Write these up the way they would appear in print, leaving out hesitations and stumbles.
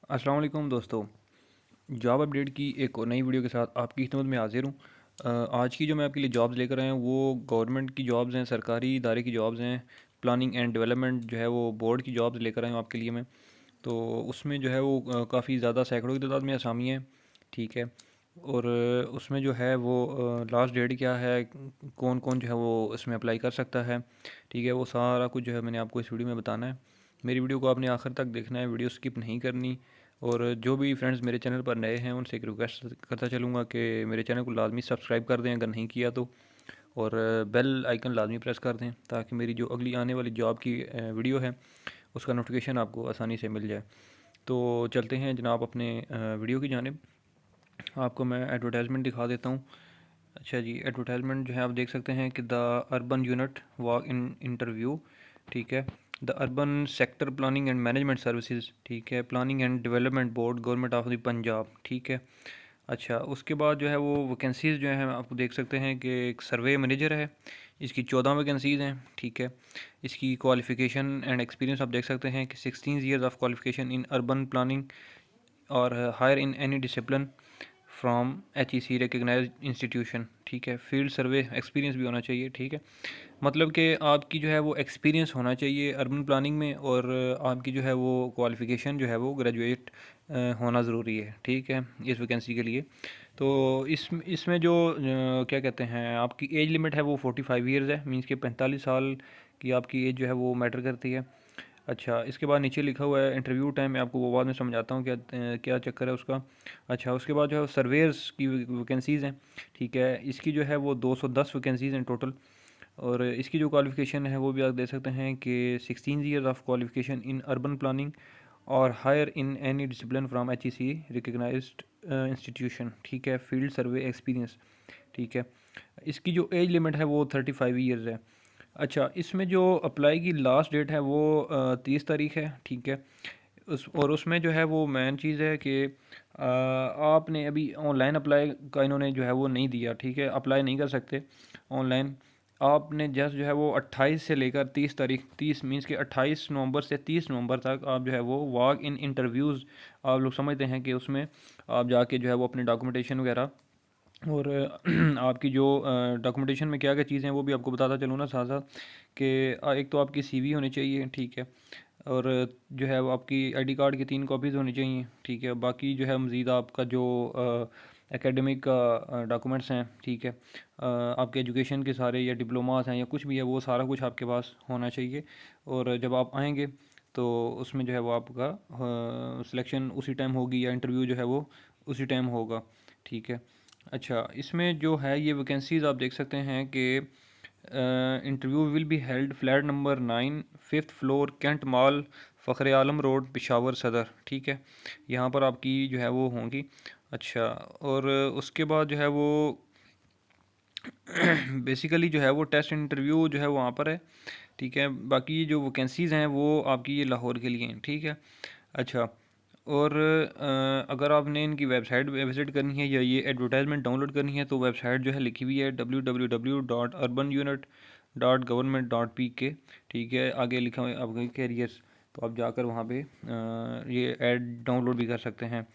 अस्सलाम वालेकुम दोस्तों। जॉब अपडेट की एक और नई वीडियो के साथ आपकी खिदमत में हाजिर हूँ। आज की जो मैं आपके लिए जॉब्स लेकर आया हूँ वो गवर्नमेंट की जॉब्स हैं, सरकारी इदारे की जॉब्स हैं। प्लानिंग एंड डेवलपमेंट जो है वो बोर्ड की जॉब्स लेकर आया हूँ आपके लिए मैं। तो उसमें जो है वो काफ़ी ज़्यादा सैकड़ों की तादाद में असामी हैं, ठीक है। और उसमें जो है वो लास्ट डेट क्या है, कौन कौन जो है वो इसमें अप्लाई कर सकता है, ठीक है। वो सारा कुछ जो है मैंने आपको इस वीडियो में बताना है। मेरी वीडियो को आपने आखिर तक देखना है, वीडियो स्किप नहीं करनी। और जो भी फ्रेंड्स मेरे चैनल पर नए हैं उनसे एक रिक्वेस्ट करता चलूँगा कि मेरे चैनल को लाजमी सब्सक्राइब कर दें अगर नहीं किया तो, और बेल आइकन लाजमी प्रेस कर दें ताकि मेरी जो अगली आने वाली जॉब की वीडियो है उसका नोटिफिकेशन आपको आसानी से मिल जाए। तो चलते हैं जनाब अपने वीडियो की जानिब। आपको मैं एडवर्टाइजमेंट दिखा देता हूँ। अच्छा जी, एडवर्टाइजमेंट जो है आप देख सकते हैं कि the urban unit walk in interview, ठीक है। The urban sector planning and management services, ठीक है। Planning and development board government of the Punjab, ठीक है। अच्छा, उसके बाद जो है वो वैकेंसीज़ जो हैं आप देख सकते हैं कि एक सर्वे मैनेजर है, इसकी 14 वैकेंसीज़ हैं, ठीक है। इसकी क्वालिफ़िकेशन एंड एक्सपीरियंस आप देख सकते हैं कि 16 years of qualification in urban planning और higher in any discipline from HEC recognise institution, ठीक है। फील्ड सर्वे एक्सपीरियंस भी होना चाहिए, ठीक है। मतलब कि आपकी जो है वो एक्सपीरियंस होना चाहिए अर्बन प्लानिंग में, और आपकी जो है वो क्वालिफ़िकेशन जो है वो ग्रेजुएट होना ज़रूरी है, ठीक है, इस वैकेंसी के लिए। तो इसमें जो क्या कहते हैं आपकी एज लिमिट है वो 45 ईयर्स है, मींस के 45 साल की आपकी एज जो है वो मैटर करती है। अच्छा, इसके बाद नीचे लिखा हुआ है इंटरव्यू टाइम, मैं आपको वो बाद में समझाता हूँ क्या क्या चक्कर है उसका। अच्छा, उसके बाद जो है सर्वेयर्स की वैकेंसीज़ हैं, ठीक है। इसकी जो है वो 210 वैकेंसीज़ हैं टोटल। और इसकी जो क्वालिफ़िकेशन है वो भी आप देख सकते हैं कि 16 years of qualification in urban planning और higher in any discipline from HEC recognised institution, ठीक है। फील्ड सर्वे एक्सपीरियंस, ठीक है। इसकी जो एज लिमिट है वो 35 ईयर्स है। अच्छा, इसमें जो अप्लाई की लास्ट डेट है वो 30 तारीख है, ठीक है। उसमें जो है वो मेन चीज़ है कि आपने अभी ऑनलाइन अप्लाई का इन्होंने जो है वो नहीं दिया, ठीक है। अप्लाई नहीं कर सकते ऑनलाइन। आपने जस्ट जो है वो 28 से लेकर 30 तारीख, 30 मीन्स के 28 नवंबर से 30 नवंबर तक आप जो है वो वॉक इन इंटरव्यूज़, आप लोग समझते हैं कि उसमें आप जाके जो है वो अपने डॉक्यूमेंटेशन वगैरह और आपकी जो डॉक्यूमेंटेशन में क्या क्या चीज़ें हैं वो भी आपको बताता चलूँ ना साथ साथ कि एक तो आपकी सीवी होनी चाहिए, ठीक है। और जो है वो आपकी आईडी कार्ड की 3 कॉपीज़ होनी चाहिए, ठीक है। बाकी जो है मज़ीद आपका जो एकेडमिक का डॉक्यूमेंट्स हैं, ठीक है। आपके एजुकेशन के सारे या डिप्लोमास हैं या कुछ भी है वो सारा कुछ आपके पास होना चाहिए। और जब आप आएंगे तो उसमें जो है वो आपका सिलेक्शन उसी टाइम होगी या इंटरव्यू जो है वो उसी टाइम होगा, ठीक है। अच्छा, इसमें जो है ये वैकेंसीज़ आप देख सकते हैं कि interview will be held flat number 9 5th floor cantt mall Fakhar Alam road Peshawar Saddar, ठीक है। यहाँ पर आपकी जो है वो होंगी। अच्छा, और उसके बाद जो है वो बेसिकली जो है वो टेस्ट इंटरव्यू जो है वहाँ पर है, ठीक है। बाकी जो वैकेंसीज़ हैं वो आपकी ये लाहौर के लिए हैं, ठीक है। अच्छा, और अगर आपने इनकी वेबसाइट विज़िट करनी है या ये एडवर्टाइजमेंट डाउनलोड करनी है तो वेबसाइट जो है लिखी हुई है www.urbanunit.government.pk, ठीक है। आगे लिखा हुआ है आपके कैरियर्स, तो आप जाकर वहाँ पे ये ऐड डाउनलोड भी कर सकते हैं।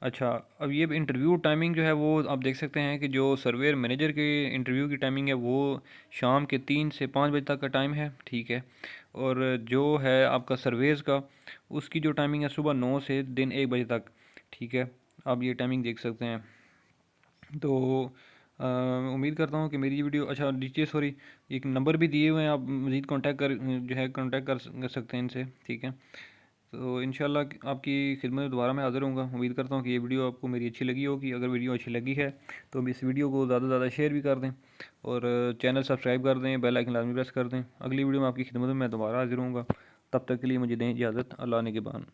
अच्छा, अब ये इंटरव्यू टाइमिंग जो है वो आप देख सकते हैं कि जो सर्वेयर मैनेजर के इंटरव्यू की टाइमिंग है वो शाम के 3 से 5 बजे तक का टाइम है, ठीक है। और जो है आपका सर्वेयर्स का उसकी जो टाइमिंग है सुबह 9 से दिन 1 बजे तक, ठीक है। आप ये टाइमिंग देख सकते हैं। तो उम्मीद करता हूँ कि मेरी ये वीडियो, अच्छा नीचे सॉरी एक नंबर भी दिए हुए हैं, आप मज़ीद कांटेक्ट कर जो है कांटेक्ट कर सकते हैं इनसे, ठीक है। तो इंशाल्लाह आपकी खिदमत में दोबारा मैं हाज़िर होऊंगा। उम्मीद करता हूँ कि ये वीडियो आपको मेरी अच्छी लगी होगी। अगर वीडियो अच्छी लगी है तो इस वीडियो को ज़्यादा से ज़्यादा शेयर भी कर दें और चैनल सब्सक्राइब कर दें, बेल आइकन लाजमी प्रेस कर दें। अगली वीडियो में आपकी खिदमत में मैं दोबारा हाज़िर होऊंगा। तब तक के लिए मुझे दें इजाज़त। अल्लाह ने के बान।